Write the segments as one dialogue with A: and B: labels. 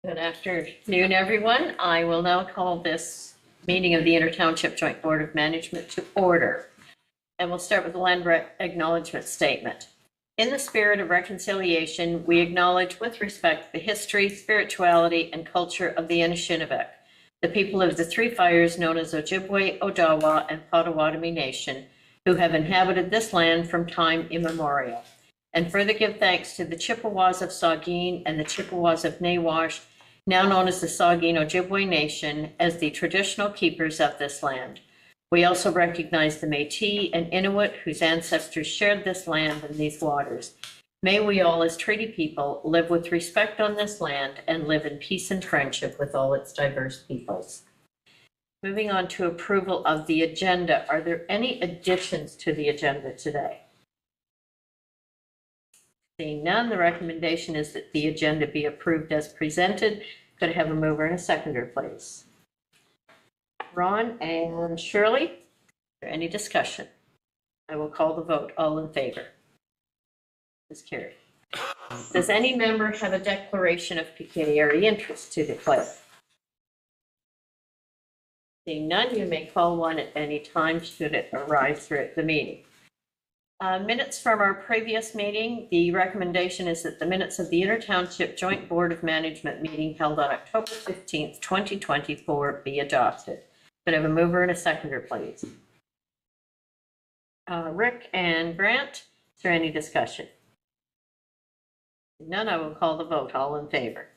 A: Good afternoon, everyone. I will now call this meeting of the Township Joint Board of Management to order. And we'll start with the land acknowledgement statement. In the spirit of reconciliation, we acknowledge with respect the history, spirituality, and culture of the Anishinaabe, the people of the three fires known as Ojibwe, Odawa, and Potawatomi Nation, who have inhabited this land from time immemorial. And further give thanks to the Chippewas of Saugeen and the Chippewas of Nawash, now known as the Saugeen Ojibwe Nation, as the traditional keepers of this land. We also recognize the Métis and Inuit whose ancestors shared this land and these waters. May we all, as treaty people, live with respect on this land and live in peace and friendship with all its diverse peoples. Moving on to approval of the agenda. Are there any additions to the agenda today? Seeing none, the recommendation is that the agenda be approved as presented. Could I have a mover and a seconder, please? Ron and Shirley, is there any discussion? I will call the vote. All in favor? Is carried. Does any member have a declaration of pecuniary interest to declare? Seeing none, you may call one at any time should it arise throughout the meeting. Minutes from our previous meeting. The recommendation is that the minutes of the Township Joint Board of Management meeting held on October 15th, 2024 be adopted. Could I have a mover and a seconder, please? Rick and Grant, is there any discussion? None, I will call the vote. All in favor?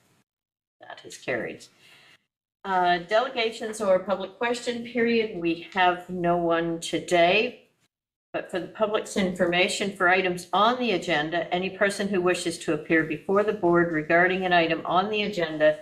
A: That is carried. Delegations or public question period. We have no one today. But for the public's information, for items on the agenda, any person who wishes to appear before the board regarding an item on the agenda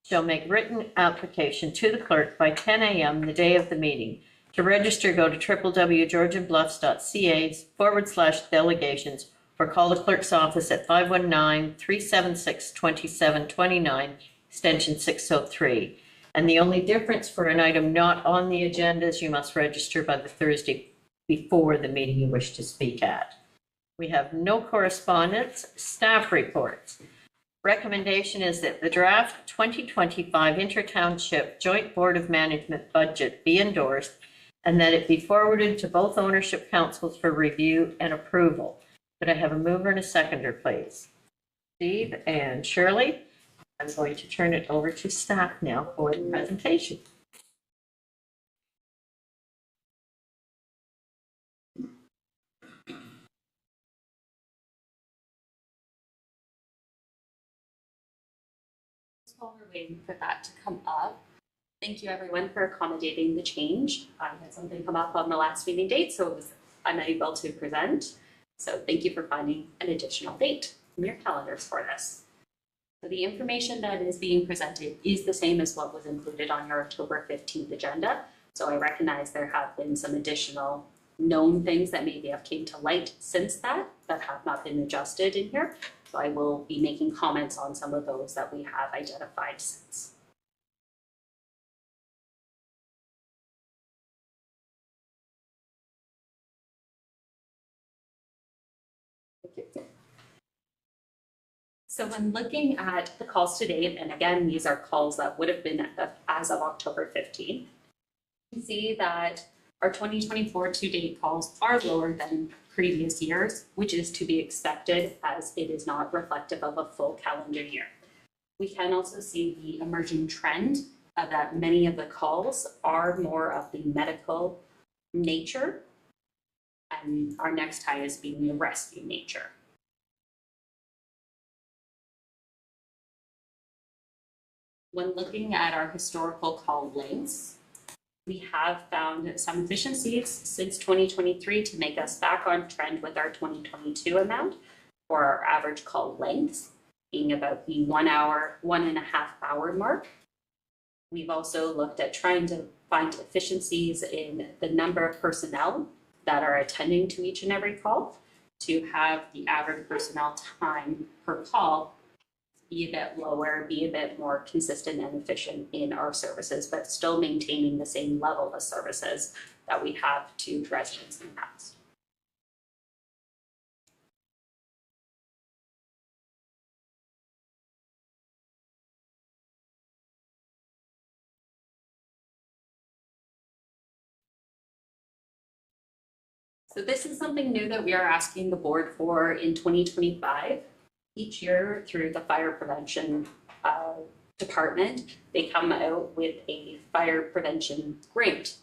A: shall make written application to the clerk by 10 a.m. the day of the meeting. To register, go to www.georgianbluffs.ca/delegations or call the clerk's office at 519-376-2729, extension 603. And the only difference for an item not on the agenda is you must register by the Thursday before the meeting you wish to speak at. We have no correspondence. Staff reports. Recommendation is that the draft 2025 Intertownship Joint Board of Management budget be endorsed and that it be forwarded to both ownership councils for review and approval. Could I have a mover and a seconder, please? Steve and Shirley. I'm going to turn it over to staff now for the presentation.
B: While we're waiting for that to come up, thank you everyone for accommodating the change. I had something come up on the last meeting date, so I'm unable to present. So thank you for finding an additional date in your calendars for this. So the information that is being presented is the same as what was included on your October 15th agenda. So I recognize there have been some additional known things that maybe have came to light since that have not been adjusted in here. So I will be making comments on some of those that we have identified since. So when looking at the calls to date, and again, these are calls that would have been as of October 15th, you see that our 2024 to-date calls are lower than previous years, which is to be expected as it is not reflective of a full calendar year. We can also see the emerging trend that many of the calls are more of the medical nature, and our next highest being the rescue nature. When looking at our historical call lengths, we have found some efficiencies since 2023 to make us back on trend with our 2022 amount for our average call lengths being about the 1 hour, 1.5 hour mark. We've also looked at trying to find efficiencies in the number of personnel that are attending to each and every call to have the average personnel time per call be a bit lower, be a bit more consistent and efficient in our services, but still maintaining the same level of services that we have to residents in the past. So this is something new that we are asking the board for in 2025. Each year through the fire prevention department, they come out with a fire prevention grant.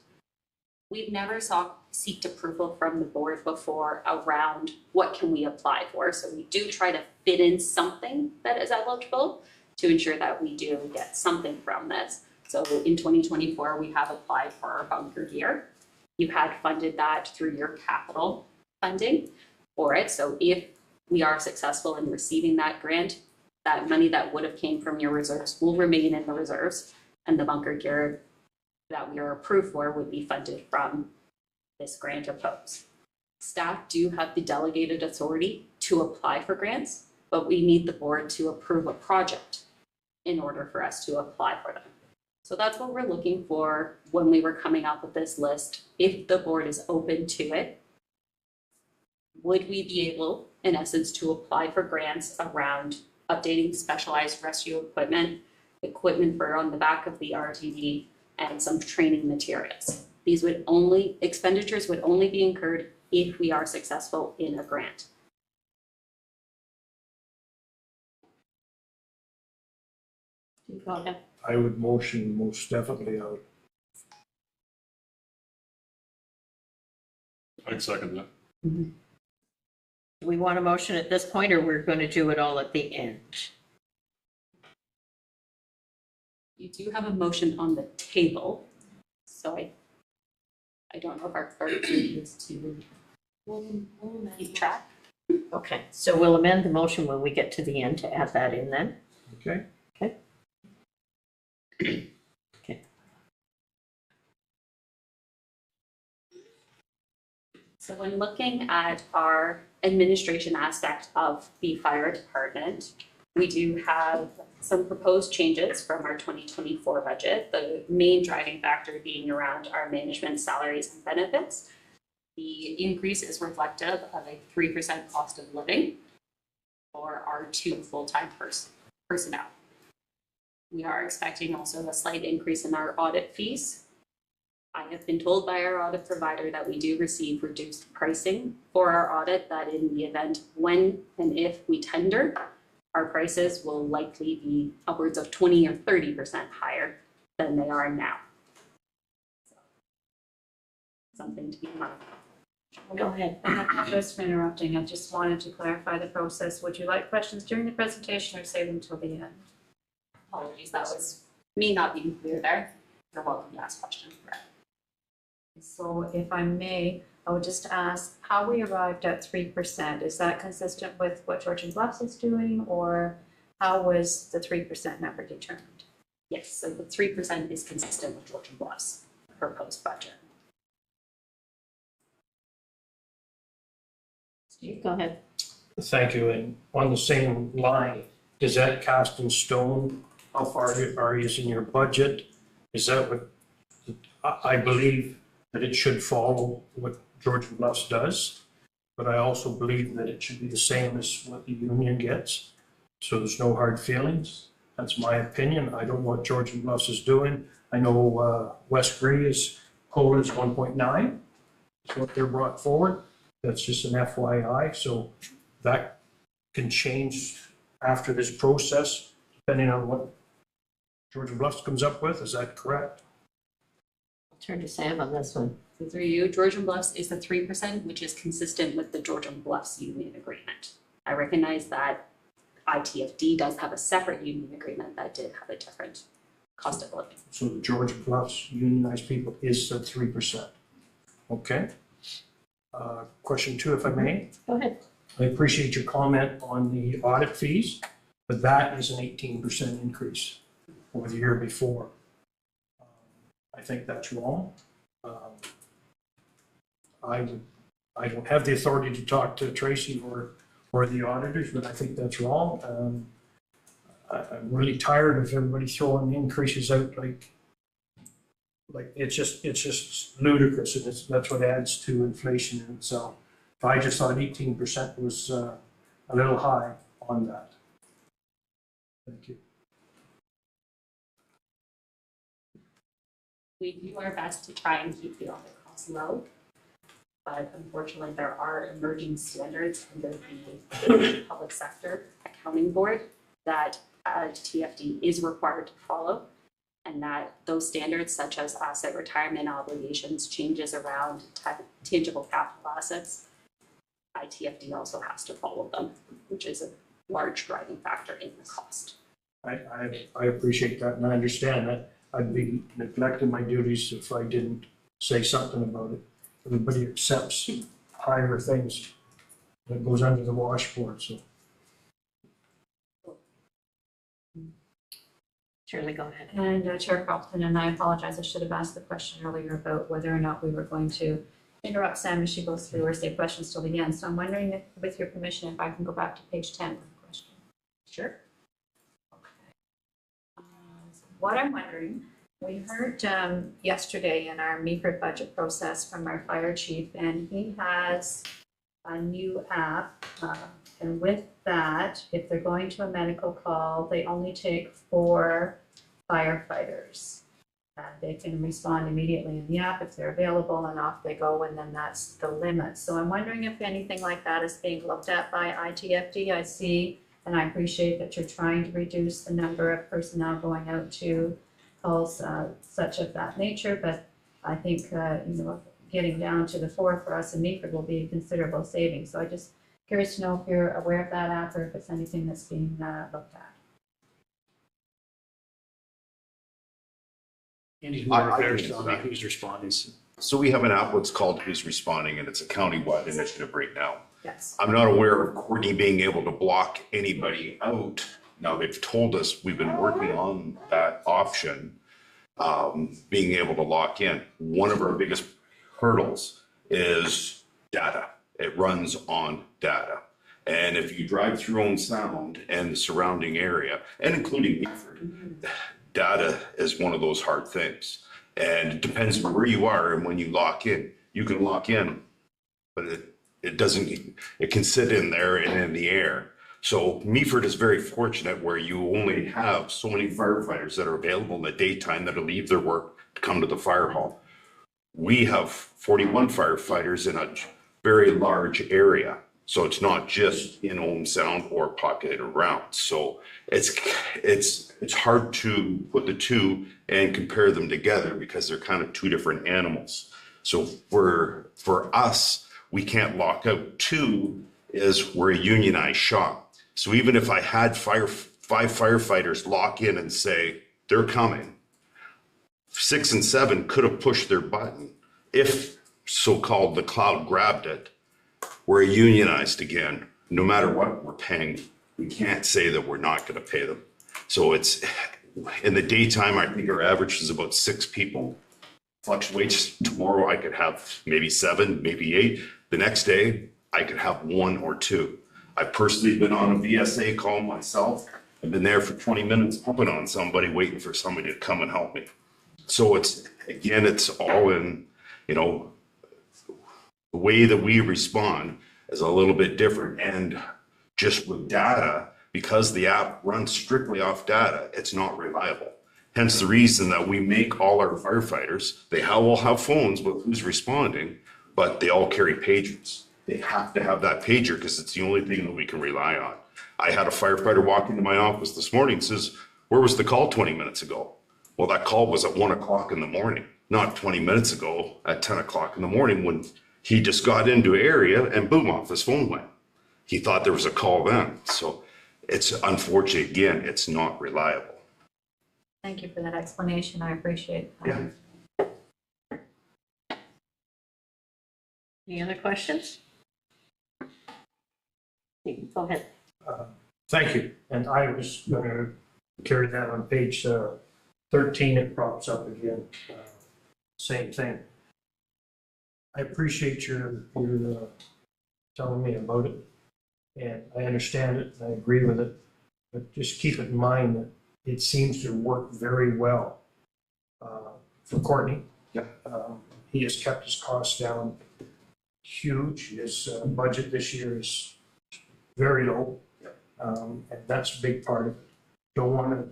B: We've never seeked approval from the board before around what can we apply for. So we do try to fit in something that is eligible to ensure that we do get something from this. So in 2024, we have applied for our bunker gear. You had funded that through your capital funding for it. So if we are successful in receiving that grant, that money that would have came from your reserves will remain in the reserves, and the bunker gear that we are approved for would be funded from this grant approach. Staff do have the delegated authority to apply for grants, but we need the board to approve a project in order for us to apply for them. So that's what we're looking for when we were coming up with this list. If the board is open to it, would we be able, in essence, to apply for grants around updating specialized rescue equipment for on the back of the RTD, and some training materials. These expenditures would only be incurred if we are successful in a grant.
A: Go ahead.
C: I would motion most definitely out.
D: I'd second that.
A: Do we want a motion at this point, or we're going to do it all at the end?
B: You do have a motion on the table, so I don't know if our clerk needs to keep track.
A: Okay, so we'll amend the motion when we get to the end to add that in then.
C: Okay?
A: Okay. Okay.
B: So when looking at our administration aspect of the fire department, we do have some proposed changes from our 2024 budget, the main driving factor being around our management salaries and benefits. The increase is reflective of a 3% cost of living for our 2 full-time personnel. We are expecting also a slight increase in our audit fees. I have been told by our audit provider that we do receive reduced pricing for our audit, that in the event when and if we tender, our prices will likely be upwards of 20 or 30% higher than they are now. So, something to keep in mind.
A: Go ahead.
E: I apologize for interrupting. I just wanted to clarify the process. Would you like questions during the presentation or save them till the end?
B: Apologies, that was me not being clear there. You're welcome to ask questions.
E: So if I may, I would just ask how we arrived at 3%. Is that consistent with what Georgian Bluffs is doing, or how was the 3% number determined?
B: Yes, so the 3% is consistent with Georgian Bluffs' proposed budget.
A: Steve, go ahead.
C: Thank you. And on the same line, is that cast in stone? How far are you in your budget? Is that what, I believe that it should follow what Georgian Bluffs does, but I also believe that it should be the same as what the union gets. So there's no hard feelings. That's my opinion. I don't know what Georgian Bluffs is doing. I know West Grey's COLA is 1.9. Is what they're brought forward. That's just an FYI. So that can change after this process, depending on what Georgian Bluffs comes up with. Is that correct?
A: I'll turn to Sam on this one.
B: So through you, Georgian Bluffs is the 3%, which is consistent with the Georgian Bluffs union agreement. I recognize that ITFD does have a separate union agreement that did have a different cost of living.
C: So the Georgian Bluffs unionized people is at 3%. Okay. Question 2, if I may.
A: Go ahead.
C: I appreciate your comment on the audit fees, but that is an 18% increase over the year before. I think that's wrong. I don't have the authority to talk to Tracy or the auditors, but I think that's wrong. I'm really tired of everybody throwing increases out like it's just ludicrous, and that's what adds to inflation in itself. I just thought 18% was a little high on that. Thank you.
B: We do our best to try and keep the audit costs low. but unfortunately, there are emerging standards under the Public Sector Accounting Board that TFD is required to follow, and that those standards, such as asset retirement obligations, changes around tangible capital assets, ITFD also has to follow them, which is a large driving factor in the cost.
C: I appreciate that and I understand that. I'd be neglecting my duties if I didn't say something about it. Everybody accepts higher things that goes under the washboard, so.
A: Shirley, go ahead.
E: And Chair Carlton, and I apologize, I should have asked the question earlier about whether or not we were going to interrupt Sam as she goes through or save questions till the end. So I'm wondering if, with your permission, if I can go back to page 10 with a question.
A: Sure.
E: So what I'm wondering, we heard yesterday in our Meaford budget process from our fire chief, and he has a new app. And with that, if they're going to a medical call, they only take 4 firefighters. They can respond immediately in the app if they're available, and off they go, and then that's the limit. So I'm wondering if anything like that is being looked at by ITFD. I see, and I appreciate that you're trying to reduce the number of personnel going out to calls such of that nature, but I think, getting down to the 4 for us in Meaford will be a considerable saving. So I just curious to know if you're aware of that app or if it's anything that's being looked at.
C: Andy's
D: I
C: more
D: can
C: there,
D: answer
C: so
D: that.
C: who's responding.
D: So we have an app, what's called Who's Responding, and it's a countywide initiative right now.
E: Yes.
D: I'm not aware of Courtney being able to block anybody out. Now, they've told us we've been working on that option, being able to lock in. One of our biggest hurdles is data. It runs on data. And if you drive through Owen Sound and the surrounding area, and including Meaford, data is one of those hard things. And it depends on where you are and when you lock in. You can lock in, but it doesn't, it can sit in there and in the air. So Meaford is very fortunate where you only have so many firefighters that are available in the daytime that'll leave their work to come to the fire hall. We have 41 firefighters in a very large area. So it's not just in Owen Sound or populated around. So it's hard to put the two and compare them together because they're kind of two different animals. So for us, we can't lock out. 2 is we're a unionized shop. So even if I had 5 firefighters lock in and say they're coming, 6 and 7 could have pushed their button if so-called the cloud grabbed it. We're unionized again. No matter what we're paying, we can't say that we're not going to pay them. So it's in the daytime, I think our average is about 6 people. Fluctuates. Tomorrow I could have maybe 7, maybe 8. The next day I could have 1 or 2. I've personally been on a VSA call myself. I've been there for 20 minutes pumping on somebody, waiting for somebody to come and help me. So it's all in, the way that we respond is a little bit different. And just with data, because the app runs strictly off data, it's not reliable. Hence the reason that we make all our firefighters, they all have phones with who's responding, but they all carry pagers. They have to have that pager because it's the only thing that we can rely on. I had a firefighter walk into my office this morning and says, "Where was the call 20 minutes ago?" Well, that call was at 1 o'clock in the morning, not 20 minutes ago at 10 o'clock in the morning when he just got into an area and boom, off his phone went. He thought there was a call then. So it's unfortunate, again, it's not reliable.
E: Thank you for that explanation. I appreciate that.
D: Yeah.
A: Any other questions? Go ahead.
C: Thank you. And I was going to carry that on page 13. It props up again. Same thing. I appreciate your telling me about it, and I understand it, and I agree with it, but just keep it in mind that it seems to work very well for Courtney.
D: Yeah.
C: He has kept his costs down huge. His budget this year is very low, and that's a big part of it. Don't want to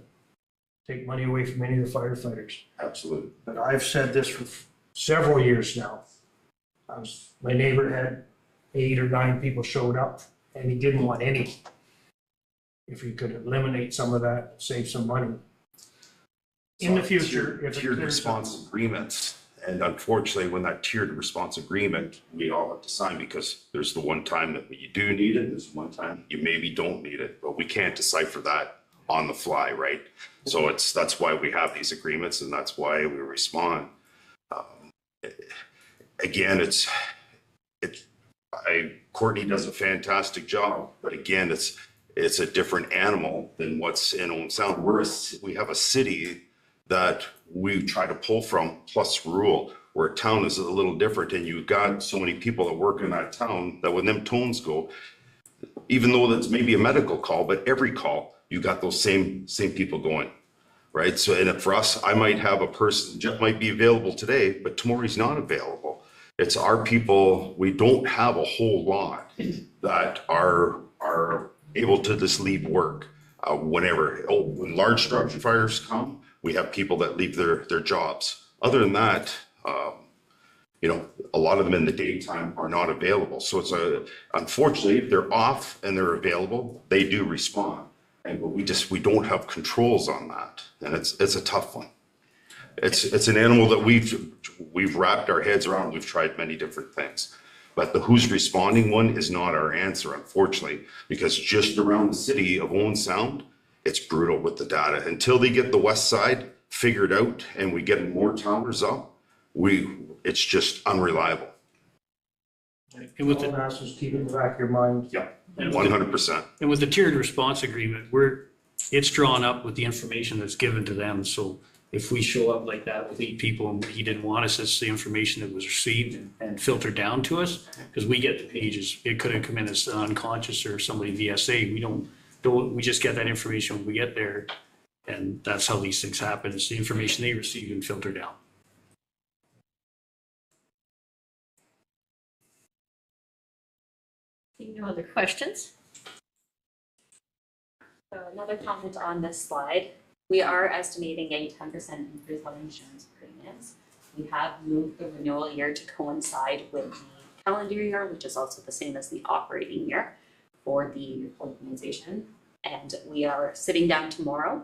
C: take money away from any of the firefighters.
D: Absolutely.
C: But I've said this for several years now. My neighbor had 8 or 9 people showed up and he didn't want any. If he could eliminate some of that, save some money. In the future, if it
D: Tiered
C: clears up.
D: response agreements, and unfortunately, when that tiered response agreement, we all have to sign because there's the one time that you do need it, there's one time you maybe don't need it, but we can't decipher that on the fly, right? So that's why we have these agreements and that's why we respond. Again, Courtney does a fantastic job, but again, it's a different animal than what's in Owen Sound. We have a city that we try to pull from plus rural, where a town is a little different and you've got so many people that work in that town that when them tones go, even though that's maybe a medical call, but every call, you got those same people going, right? So, and for us, I might have a person, Jeff might be available today, but tomorrow he's not available. It's our people, we don't have a whole lot that are able to just leave work whenever. When large structure fires come, we have people that leave their jobs. Other than that, a lot of them in the daytime are not available. So unfortunately, if they're off and they're available, they do respond. But we don't have controls on that. And it's a tough one. It's an animal that we've wrapped our heads around. We've tried many different things. But the who's responding one is not our answer, unfortunately, because just around the city of Owen Sound, it's brutal with the data. Until they get the west side figured out and we get more towers up, it's just unreliable.
C: And with the masters, keep it in the back of your mind.
D: Yeah, 100%.
F: And with the tiered response agreement, it's drawn up with the information that's given to them. So if we show up like that with 8 people and he didn't want us, it's the information that was received and filtered down to us, because we get the pages. It could have come in as unconscious or somebody VSA. We just get that information when we get there, and that's how these things happen. It's the information they receive and filter down.
A: No other questions?
B: So another comment on this slide, we are estimating a 10% increase on insurance premiums. We have moved the renewal year to coincide with the calendar year, which is also the same as the operating year for the organization. And we are sitting down tomorrow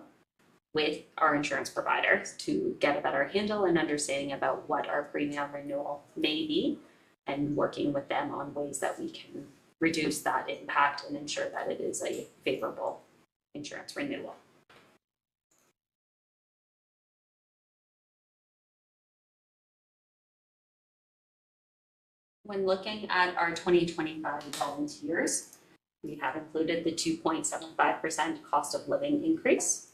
B: with our insurance providers to get a better handle and understanding about what our premium renewal may be, and working with them on ways that we can reduce that impact and ensure that it is a favorable insurance renewal. When looking at our 2025 volunteers, we have included the 2.75% cost of living increase.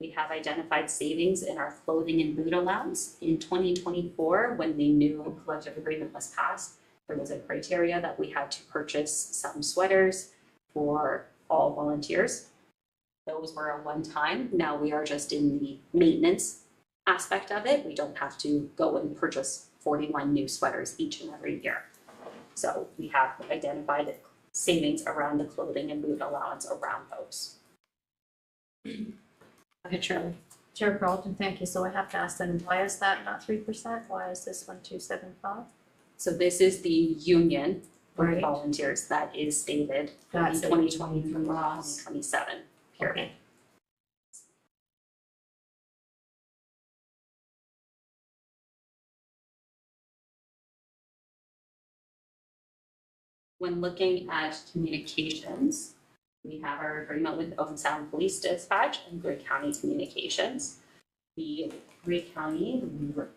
B: We have identified savings in our clothing and boot allowance. In 2024, when the new collective agreement was passed, there was a criteria that we had to purchase some sweaters for all volunteers. Those were a one-time. Now we are just in the maintenance aspect of it. We don't have to go and purchase 41 new sweaters each and every year. So we have identified savings around the clothing and boot allowance around those.
A: Go ahead, Shirley.
E: Chair Carlton, thank you. So I have to ask then, why is that not 3%? Why is this one 2.75?
B: So this is the union for
E: Right.
B: volunteers that is stated for the
E: That's the
B: 2023
E: union
B: to
E: laws.
B: 2027 period.
E: Okay.
B: When looking at communications, we have our agreement with Owen Sound Police Dispatch and Grey County Communications. The Grey County,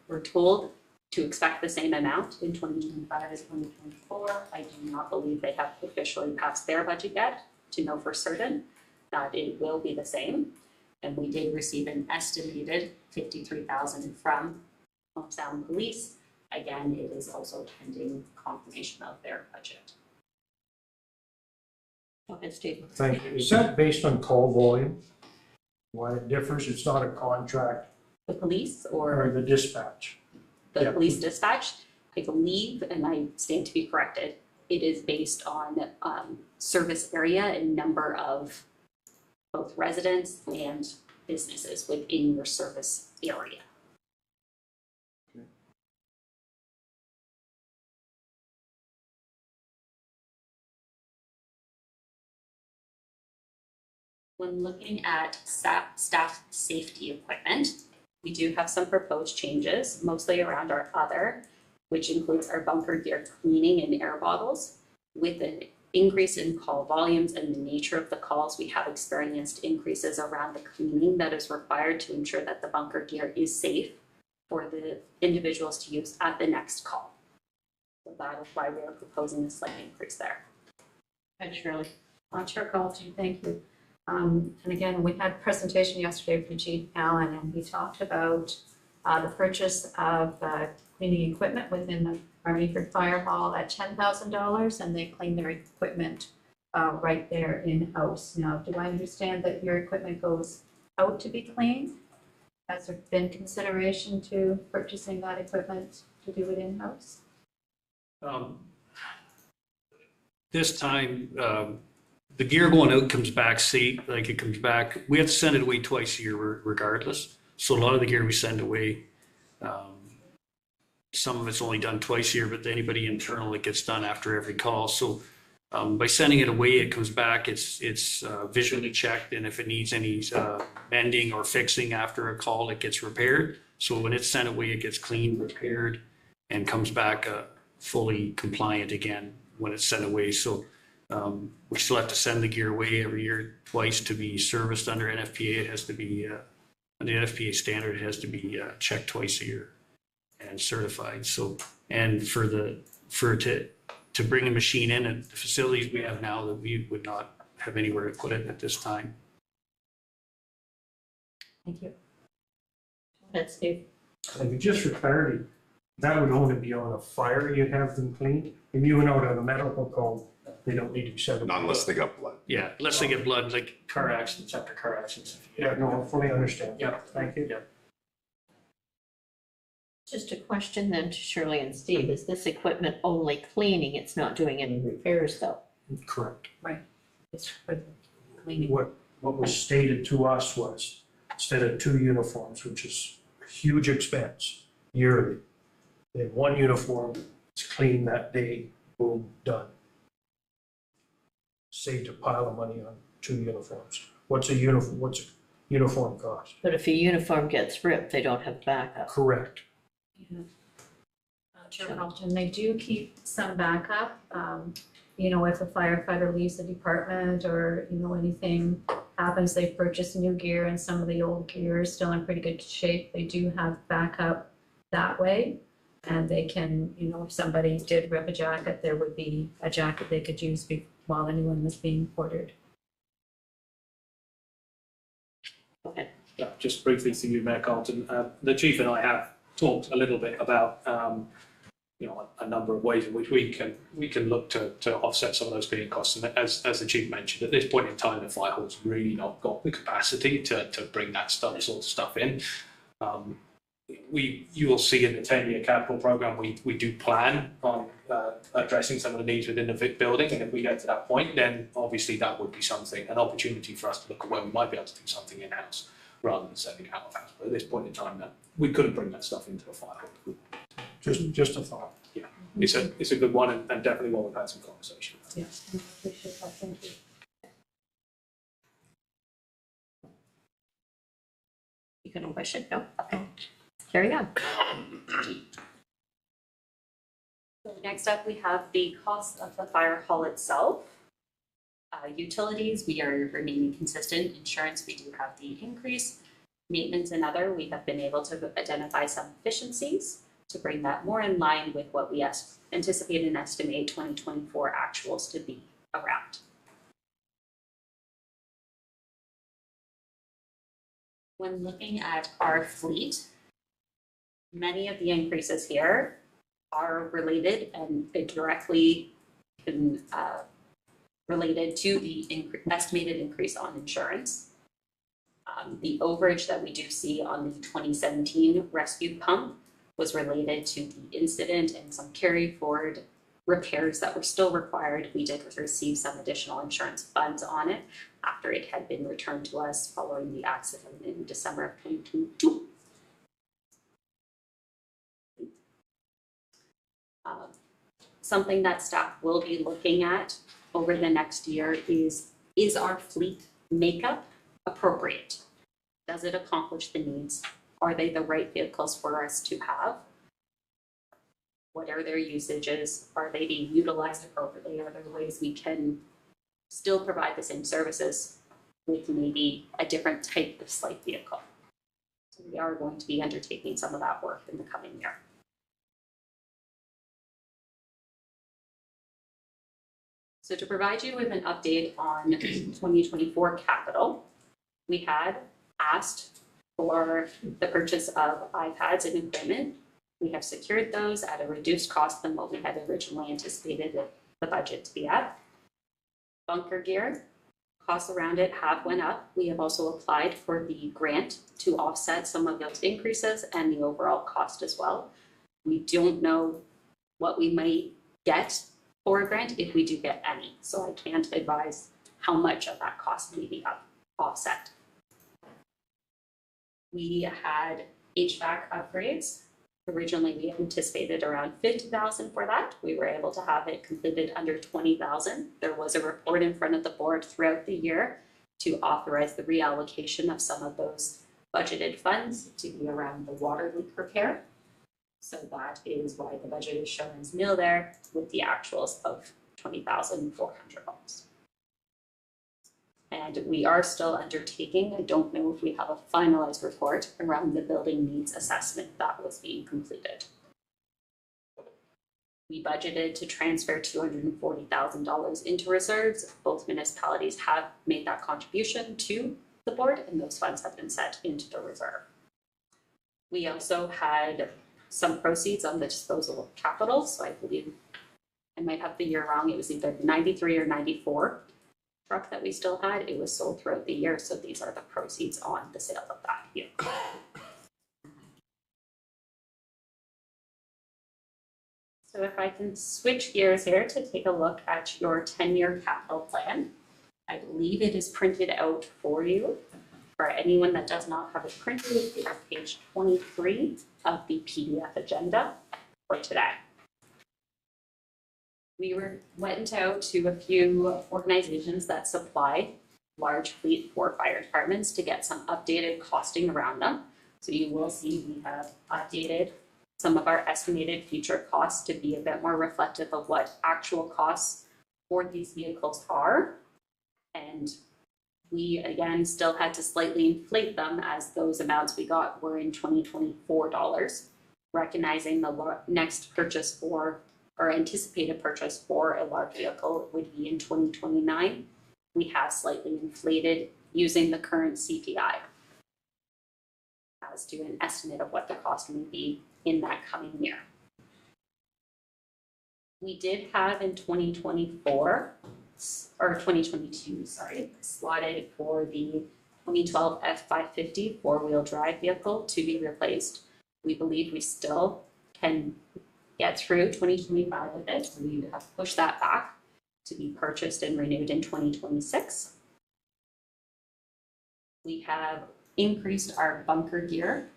B: we're told to expect the same amount in 2025 as 2024. I do not believe they have officially passed their budget yet to know for certain that it will be the same. And we did receive an estimated $53,000 from Owen Sound Police. Again, it is also pending confirmation of their budget.
A: Go ahead, Steve.
C: Thank you. Is that based on call volume? Why it differs? It's not a contract
B: The police
C: or
B: or
C: the dispatch?
B: the
C: Yeah.
B: police dispatch, I believe, and I stand to be corrected, it is based on service area and number of both residents and businesses within your service area. When looking at staff safety equipment, we do have some proposed changes, mostly around our other, which includes our bunker gear cleaning and air bottles. With an increase in call volumes and the nature of the calls, we have experienced increases around the cleaning that is required to ensure that the bunker gear is safe for the individuals to use at the next call. So that is why we are proposing a slight increase there.
A: Hi, Shirley.
E: Chair Carlton, thank you. And again, we had a presentation yesterday from Chief Allen, and we talked about the purchase of cleaning equipment within the Armyford Fire Hall at $10,000, and they clean their equipment right there in-house. Now, do I understand that your equipment goes out to be cleaned? Has there been consideration to purchasing that equipment to do it in-house?
F: This time, the gear going out comes back safe, like it comes back, we have to send it away twice a year regardless. So a lot of the gear we send away, some of it's only done twice a year, but anybody internal, it gets done after every call. So by sending it away, it comes back, it's visually checked, and if it needs any mending or fixing after a call, it gets repaired. So when it's sent away, it gets cleaned, repaired, and comes back fully compliant again when it's sent away. So we still have to send the gear away every year twice to be serviced under NFPA. It has to be, the NFPA standard, it has to be checked twice a year and certified. So, and to bring a machine in at the facilities we have now, that we would not have anywhere to put it at this time.
E: Thank you.
A: That's Steve.
C: And just for clarity, that would only be on a fire you have them cleaned. If you went out on a medical call, they don't need to be sent.
D: Not unless they got blood.
F: Yeah, unless they get blood, like car accidents after car accidents.
C: Yeah, no, I fully understand.
F: Yeah.
C: Thank you.
F: Yeah.
A: Just a question then to Shirley and Steve. Is this equipment only cleaning? It's not doing any repairs though?
C: Correct.
E: It's for the cleaning.
C: What was stated to us was, instead of 2 uniforms, which is a huge expense yearly, they have 1 uniform, it's clean that day, boom, done. Saved a pile of money on 2 uniforms. What's a uniform cost?
A: But if a uniform gets ripped, they don't have backup.
C: Correct.
E: Yeah. Chair Carlton, they do keep some backup. You know, if a firefighter leaves the department or, you know, anything happens, they purchase new gear and some of the old gear is still in pretty good shape. They do have backup that way. And they can, you know, if somebody did rip a jacket, there would be a jacket they could use while anyone was being ordered.
A: Okay.
G: Yeah, just briefly to you, Mayor Carlton, the chief and I have talked a little bit about, you know, a number of ways in which we can look to offset some of those cleaning costs. And as the chief mentioned, at this point in time, the fire hall's really not got the capacity to bring that sort of stuff in. You will see in the 10-year capital program, we do plan on addressing some of the needs within the Vic building. And if we get to that point, then obviously that would be an opportunity for us to look at where we might be able to do something in-house rather than sending it out of house. But at this point in time, we couldn't bring that stuff into the fire hall.
C: Just a thought.
G: Yeah, it's a good one and definitely one we've had some conversation about.
E: Yeah, I appreciate that. Thank you.
A: You can question? No? Okay. Carry on.
B: So next up, we have the cost of the fire hall itself. Utilities, we are remaining consistent. Insurance, we do have the increase. Maintenance and other, we have been able to identify some efficiencies to bring that more in line with what we anticipate and estimate 2024 actuals to be around. When looking at our fleet, many of the increases here are related and directly related to the estimated increase on insurance. The overage that we do see on the 2017 rescue pump was related to the incident and some carry forward repairs that were still required. We did receive some additional insurance funds on it after it had been returned to us following the accident in December of 2022. Something that staff will be looking at over the next year is our fleet makeup appropriate? Does it accomplish the needs? Are they the right vehicles for us to have? What are their usages? Are they being utilized appropriately? Are there ways we can still provide the same services with maybe a different type of slight vehicle? So we are going to be undertaking some of that work in the coming year. So to provide you with an update on 2024 capital, we had asked for the purchase of iPads and equipment. We have secured those at a reduced cost than what we had originally anticipated the budget to be at. Bunker gear, costs around it have went up. We have also applied for the grant to offset some of those increases and the overall cost as well. We don't know what we might get for a grant if we do get any, so I can't advise how much of that cost may be offset. We had HVAC upgrades. Originally, we anticipated around 50,000 for that. We were able to have it completed under 20,000. There was a report in front of the board throughout the year to authorize the reallocation of some of those budgeted funds to be around the water leak repair. So that is why the budget is shown as nil there with the actuals of $20,400. And we are still undertaking, I don't know if we have a finalized report around the building needs assessment that was being completed. We budgeted to transfer $240,000 into reserves. Both municipalities have made that contribution to the board and those funds have been set into the reserve. We also had some proceeds on the disposal of capital, so I believe I might have the year wrong, it was either 93 or 94 truck that we still had. It was sold throughout the year, so these are the proceeds on the sale of that vehicle. So if I can switch gears here to take a look at your 10-year capital plan. I believe it is printed out for you. For anyone that does not have it printed, it is page 23 of the PDF agenda for today. We went out to a few organizations that supply large fleet for fire departments to get some updated costing around them. So you will see we have updated some of our estimated future costs to be a bit more reflective of what actual costs for these vehicles are. And we, again, still had to slightly inflate them as those amounts we got were in 2024 dollars, recognizing the next purchase for, or anticipated purchase for a large vehicle would be in 2029. We have slightly inflated using the current CPI as to an estimate of what the cost may be in that coming year. We did have in 2024, or 2022, sorry, slotted for the 2012 F550 four-wheel drive vehicle to be replaced. We believe we still can get through 2025 with it. We have pushed that back to be purchased and renewed in 2026. We have increased our bunker gear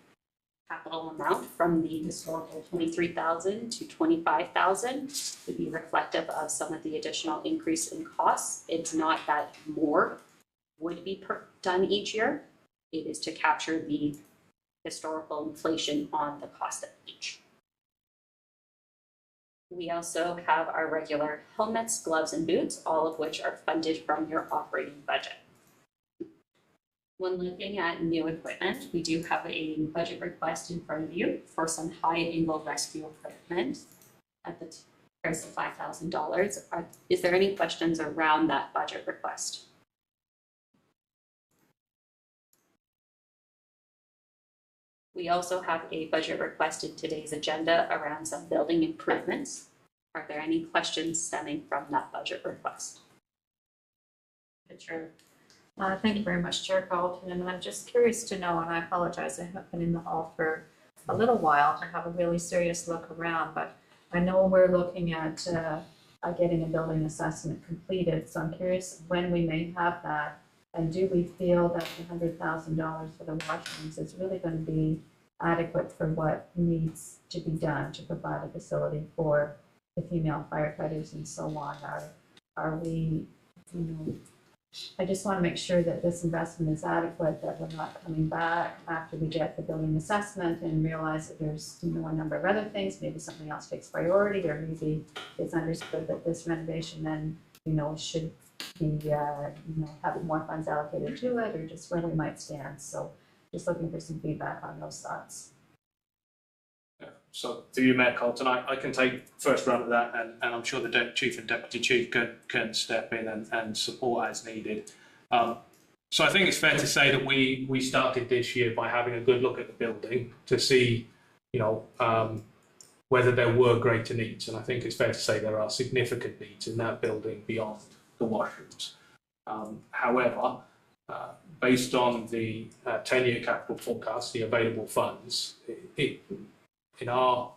B: capital amount from the historical 23,000 to 25,000 to be reflective of some of the additional increase in costs. It's not that more would be done each year. It is to capture the historical inflation on the cost of each. We also have our regular helmets, gloves, and boots, all of which are funded from your operating budget. When looking at new equipment, we do have a budget request in front of you for some high-angle rescue equipment at the price of $5,000. Is there any questions around that budget request? We also have a budget request in today's agenda around some building improvements. Are there any questions stemming from that budget request?
E: Sure. Thank you very much, Chair Carlton, and I'm just curious to know, and I apologize, I have been in the hall for a little while to have a really serious look around, but I know we're looking at getting a building assessment completed, so I'm curious when we may have that, and do we feel that the $100,000 for the washrooms is really going to be adequate for what needs to be done to provide a facility for the female firefighters and so on? Are we, I just want to make sure that this investment is adequate, that we're not coming back after we get the building assessment and realize that there's, you know, a number of other things, maybe something else takes priority, or maybe it's understood that this renovation then, you know, should be, you know, having more funds allocated to it, or just where we might stand. So just looking for some feedback on those thoughts.
G: So to you, Mayor Colton, I can take first run of that, and I'm sure the Chief and Deputy Chief can step in and support as needed. So I think it's fair to say that we started this year by having a good look at the building to see, you know, whether there were greater needs. And I think it's fair to say there are significant needs in that building beyond the washrooms. However, based on the 10-year capital forecast, the available funds, in our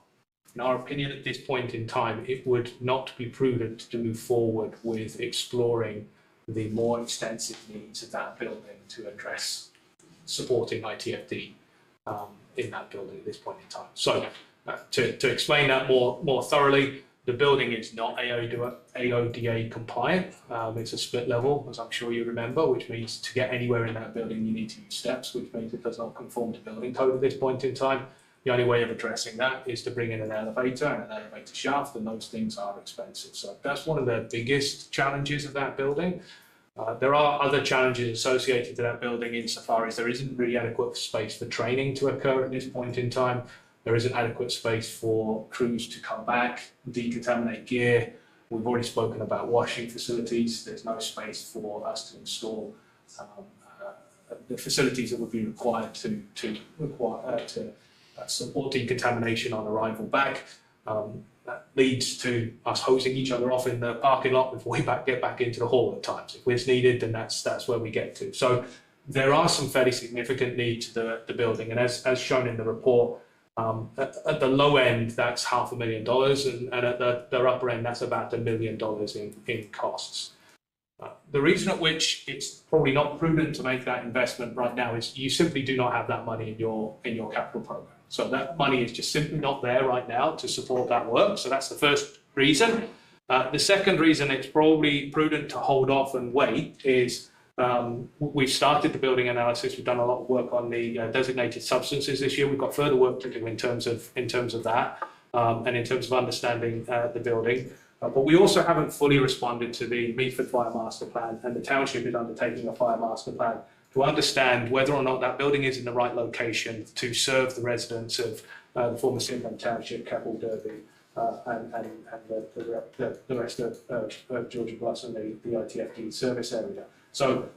G: opinion at this point in time, it would not be prudent to move forward with exploring the more extensive needs of that building to address supporting ITFD in that building at this point in time. So to explain that more thoroughly, the building is not AODA compliant. It's a split level, as I'm sure you remember, which means to get anywhere in that building you need to use steps, which means it does not conform to building code at this point in time. The only way of addressing that is to bring in an elevator and an elevator shaft, and those things are expensive. So that's one of the biggest challenges of that building. There are other challenges associated to that building insofar as there isn't really adequate space for training to occur at this point in time. There isn't adequate space for crews to come back, decontaminate gear. We've already spoken about washing facilities. There's no space for us to install the facilities that would be required to support decontamination on arrival back. That leads to us hosing each other off in the parking lot before we get back into the hall at times. If it's needed, then that's where we get to. So there are some fairly significant needs to the building, and as shown in the report, at the low end, that's $500,000, and at the upper end, that's about $1 million in costs. The reason at which it's probably not prudent to make that investment right now is you simply do not have that money in your capital program. So that money is just simply not there right now to support that work. So that's the first reason. The second reason it's probably prudent to hold off and wait is we've started the building analysis. We've done a lot of work on the designated substances this year. We've got further work to do in terms of that and in terms of understanding the building. But we also haven't fully responded to the Meaford Fire Master Plan, and the Township is undertaking a Fire Master Plan to understand whether or not that building is in the right location to serve the residents of the former Sinbad Township, Keppel, Derby, and the rest of Georgia Plus and the ITFD service area. So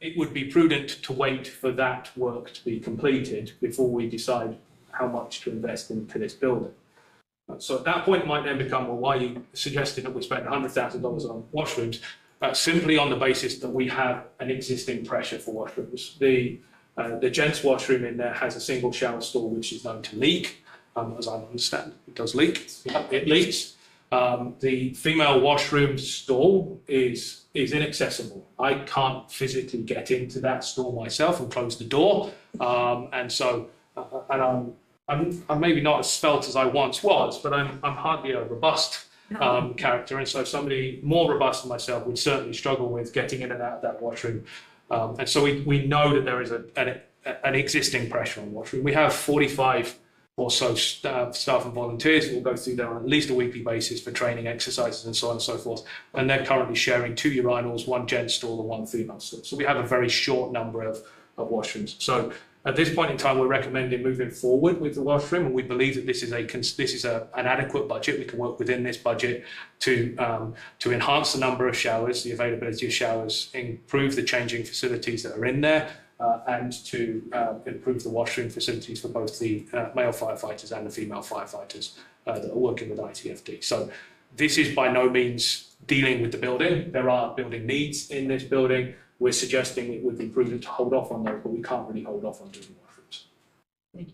G: it would be prudent to wait for that work to be completed before we decide how much to invest into this building. So at that point, it might then become, well, why are you suggesting that we spend $100,000 on washrooms? Simply on the basis that we have an existing pressure for washrooms. The gents washroom in there has a single shower stall which is known to leak, as I understand. It does leak. It leaks. The female washroom stall is inaccessible. I can't physically get into that stall myself and close the door, and so I'm maybe not as svelte as I once was, but I'm hardly a robust character, and so somebody more robust than myself would certainly struggle with getting in and out of that washroom. And so we know that there is an existing pressure on washroom. We have 45 or so staff and volunteers who will go through there on at least a weekly basis for training exercises and so on and so forth. And they're currently sharing 2 urinals, 1 gent stall and 1 female stall. So we have a very short number of washrooms. So at this point in time, we're recommending moving forward with the washroom, and we believe that this is an adequate budget. We can work within this budget to enhance the number of showers, the availability of showers, improve the changing facilities that are in there, and to improve the washroom facilities for both the male firefighters and the female firefighters that are working with ITFD. So this is by no means dealing with the building. There are building needs in this building. We're suggesting it would be prudent to hold off on those, but we can't really hold off on doing washrooms.
E: Thank you.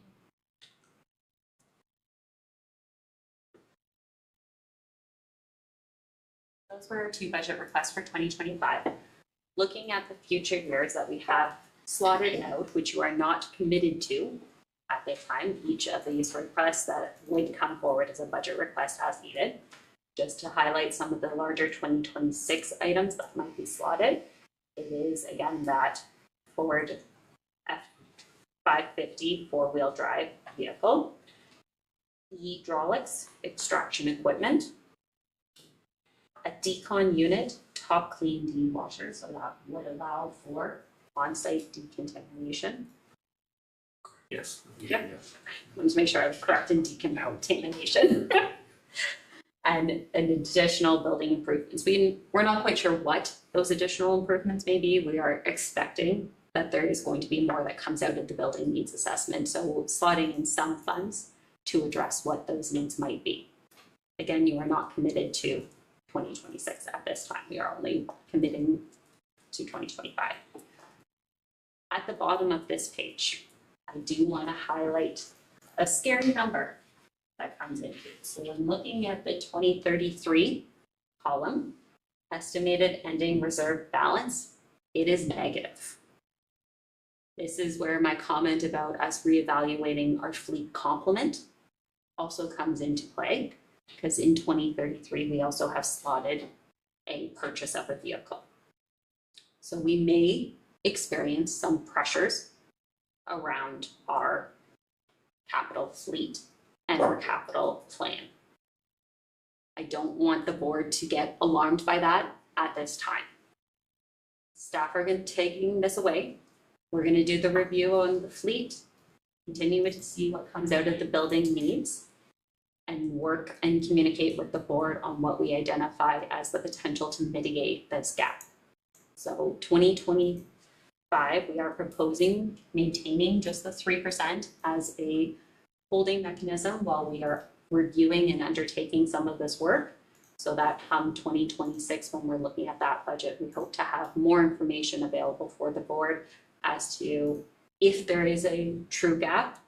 B: Those were our 2 budget requests for 2025. Looking at the future years that we have slotted out, which you are not committed to at this time, each of these requests that would come forward as a budget request as needed. Just to highlight some of the larger 2026 items that might be slotted, it is again that Ford F-550 four-wheel drive vehicle, hydraulics extraction equipment, a decon unit, top clean dewasher, so that would allow for on-site decontamination.
G: Yes.
B: Yep. Want to make sure I was correct in decontamination. And an additional building improvements. We're not quite sure what those additional improvements may be. We are expecting that there is going to be more that comes out of the building needs assessment. So slotting in some funds to address what those needs might be. Again, you are not committed to 2026 at this time. We are only committing to 2025. At the bottom of this page, I do want to highlight a scary number that comes into it. So when looking at the 2033 column, estimated ending reserve balance, it is negative. This is where my comment about us reevaluating our fleet complement also comes into play, because in 2033, we also have slotted a purchase of a vehicle. So we may experience some pressures around our capital fleet and our capital plan. I don't want the board to get alarmed by that at this time. Staff are taking this away. We're going to do the review on the fleet, continue to see what comes out of the building needs, and work and communicate with the board on what we identified as the potential to mitigate this gap. So 2025, we are proposing maintaining just the 3% as a holding mechanism while we are reviewing and undertaking some of this work, so that come 2026, when we're looking at that budget, we hope to have more information available for the board as to if there is a true gap,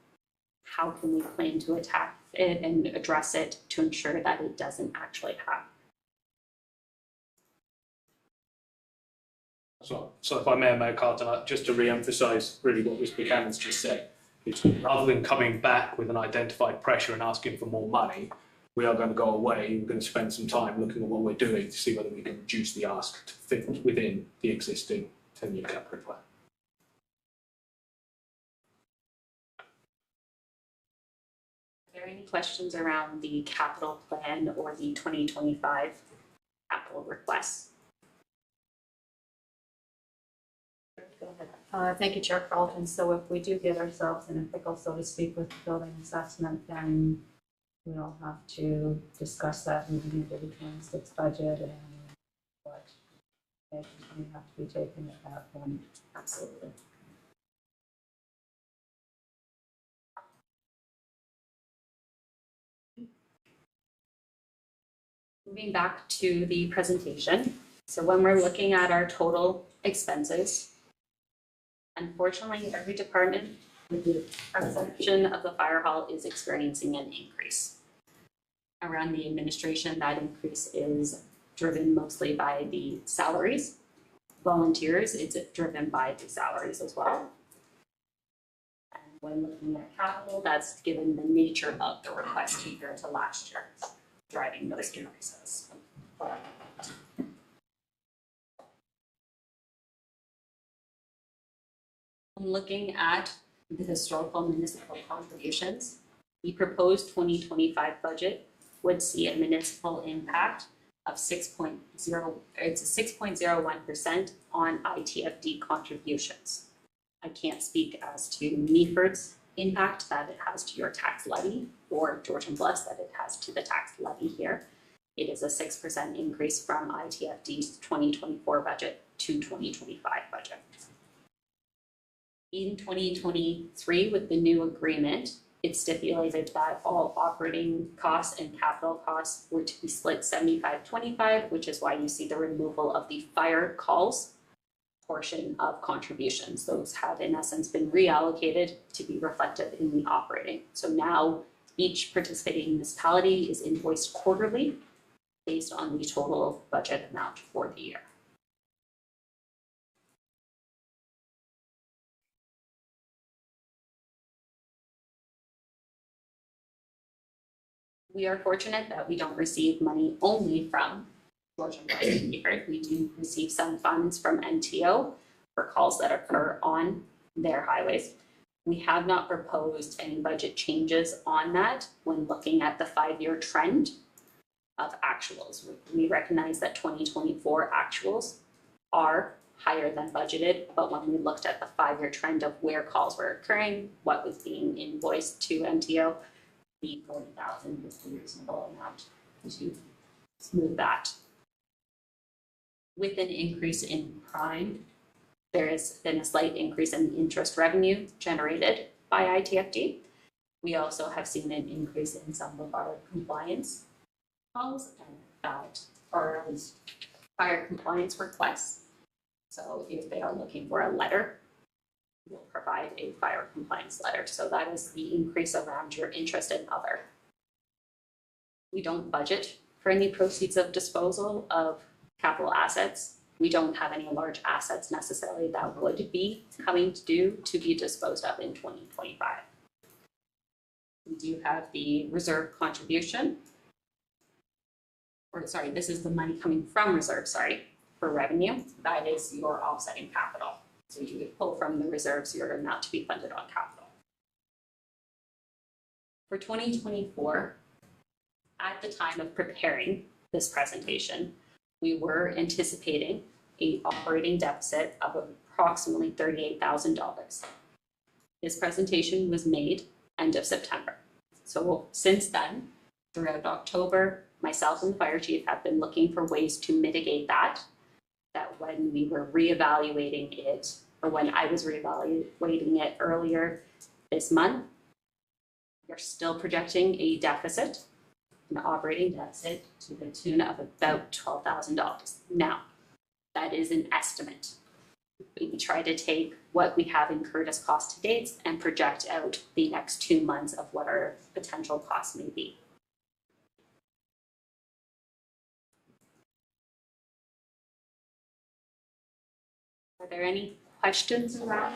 B: how can we plan to attack it and address it to ensure that it doesn't actually happen.
G: So if I may, Mayor Carton, just to re-emphasise really what Mr. Buchanan's just said, it's rather than coming back with an identified pressure and asking for more money, we are going to go away, we're going to spend some time looking at what we're doing to see whether we can reduce the ask to fit within the existing 10-year capital plan.
B: Are there any questions around the capital plan or the 2025 capital requests? Go ahead.
E: Thank you, Chair Carlton. So if we do get ourselves in a pickle, so to speak, with the building assessment, then we'll have to discuss that moving into the 26 budget and what measures we have to be taken at that point.
B: Absolutely. Moving back to the presentation. So when we're looking at our total expenses, unfortunately, every department, with the exception of the fire hall, is experiencing an increase. Around the administration, that increase is driven mostly by the salaries. Volunteers, it's driven by the salaries as well. And when looking at capital, that's given the nature of the request compared to last year, driving those increases. When looking at the historical municipal contributions, the proposed 2025 budget would see a municipal impact of 6.01% on ITFD contributions. I can't speak as to Meaford's impact that it has to your tax levy, or George and Bless that it has to the tax levy here. It is a 6% increase from ITFD's 2024 budget to 2025 budget. In 2023, with the new agreement, it stipulated that all operating costs and capital costs were to be split 75-25, which is why you see the removal of the fire calls portion of contributions. Those have in essence been reallocated to be reflected in the operating. So now each participating municipality is invoiced quarterly based on the total budget amount for the year. We are fortunate that we don't receive money only from Georgian Western Beaver. We do receive some funds from NTO for calls that occur on their highways. We have not proposed any budget changes on that when looking at the 5-year trend of actuals. We recognize that 2024 actuals are higher than budgeted, but when we looked at the 5-year trend of where calls were occurring, what was being invoiced to NTO, the 40,000 was a reasonable amount to smooth that. With an increase in prime, there has been a slight increase in the interest revenue generated by ITFD. We also have seen an increase in some of our compliance calls or at least fire compliance requests. So if they are looking for a letter, we'll provide a fire compliance letter. So that is the increase around your interest and other. We don't budget for any proceeds of disposal of capital assets. We don't have any large assets necessarily that would be coming due to be disposed of in 2025. We do have the reserve contribution. Or sorry, this is the money coming from reserve, for revenue. That is your offsetting capital. So you would pull from the reserves your amount to be funded on capital. For 2024, at the time of preparing this presentation, we were anticipating an operating deficit of approximately $38,000. This presentation was made end of September. So since then, throughout October, myself and the fire chief have been looking for ways to mitigate that when we were reevaluating it, or when I was reevaluating it earlier this month, we're still projecting a deficit, an operating deficit to the tune of about $12,000. Now, that is an estimate. We try to take what we have incurred as cost to date and project out the next 2 months of what our potential costs may be. Are there any questions around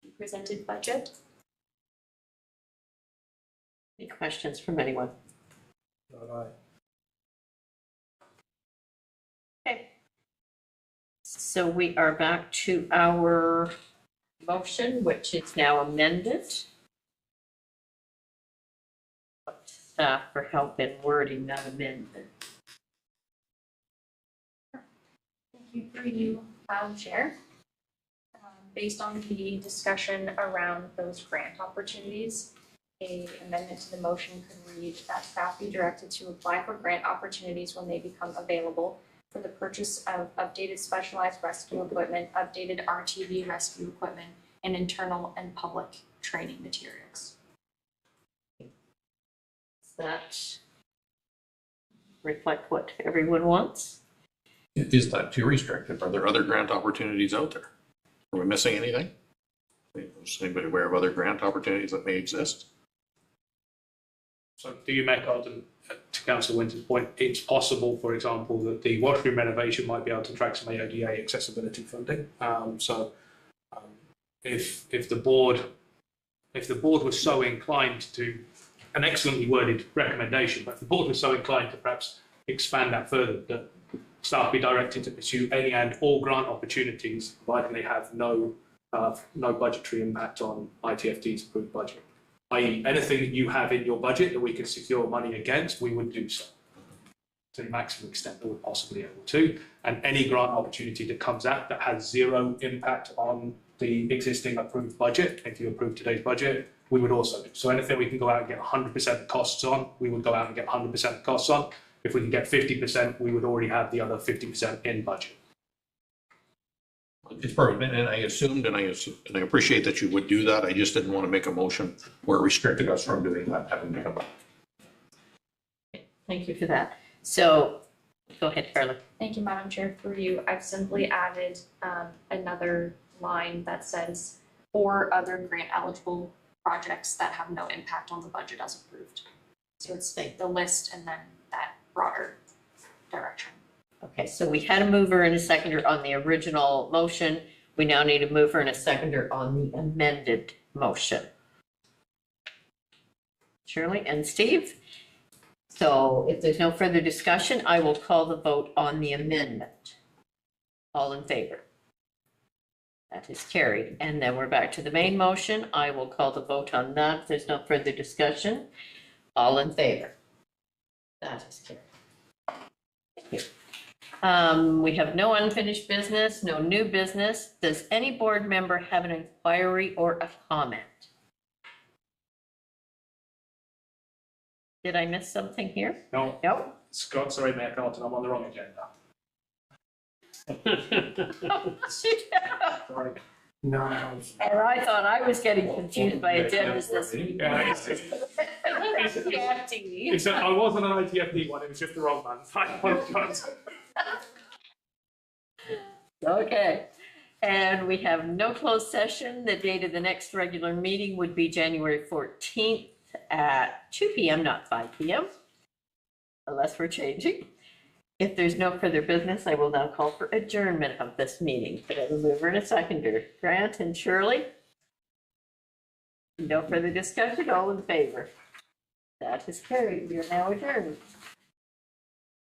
B: the presented budget?
A: Any questions from anyone? Okay. So we are back to our motion, which is now amended. Staff for help in wording that amendment.
H: Thank you through you, Madam Chair. Based on the discussion around those grant opportunities, an amendment to the motion could read that staff be directed to apply for grant opportunities when they become available for the purchase of updated specialized rescue equipment, updated RTV rescue equipment, and internal and public training materials.
A: Does that reflect what everyone wants?
I: Is that too restrictive? Are there other grant opportunities out there? Are we missing anything? Is anybody aware of other grant opportunities that may exist?
G: So do you make Alden, to Councillor Winter's point, it's possible, for example, that the washroom renovation might be able to track some AODA accessibility funding. If the board was so inclined to, an excellently worded recommendation, but if the board was so inclined to perhaps expand that further, that staff be directed to pursue any and all grant opportunities, providing they have no budgetary impact on ITFD's approved budget. I.e., anything that you have in your budget that we can secure money against, we would do so to the maximum extent that we're possibly able to. And any grant opportunity that comes out that has zero impact on the existing approved budget, if you approve today's budget, we would also do. So anything we can go out and get 100% costs on, we would go out and get 100% costs on. If we can get 50%, we would already have the other 50% in budget.
I: It's perfect, and I assumed, and I appreciate that you would do that. I just didn't want to make a motion where it restricted us from doing that, having to come back.
A: Thank you for that. So, go ahead, Carla.
H: Thank you, Madam Chair. Through you, I've simply added another line that says, or other grant eligible projects that have no impact on the budget as approved. So it's the list and then that broader direction.
A: Okay, so we had a mover and a seconder on the original motion. We now need a mover and a seconder on the amended motion. Shirley and Steve? So if there's no further discussion, I will call the vote on the amendment. All in favor? That is carried. And then we're back to the main motion. I will call the vote on that. If there's no further discussion, all in favor? That is carried. Thank you. We have no unfinished business, no new business. Does any board member have an inquiry or a comment? Did I miss something here?
G: No,
A: Nope.
G: Scott, sorry, Mayor Carlton, I'm on the wrong agenda. Sorry.
C: No,
A: And I thought I was getting confused by agendas this week.
G: Yeah,
A: ITFT.
G: Except I wasn't an ITFD one, it was just the wrong month. I apologize.
A: Okay, and we have no closed session. The date of the next regular meeting would be January 14th at 2 p.m., not 5 p.m., unless we're changing. If there's no further business, I will now call for adjournment of this meeting. Could I have a mover and a seconder? Grant and Shirley? No further discussion, all in favor? That is carried. We are now adjourned.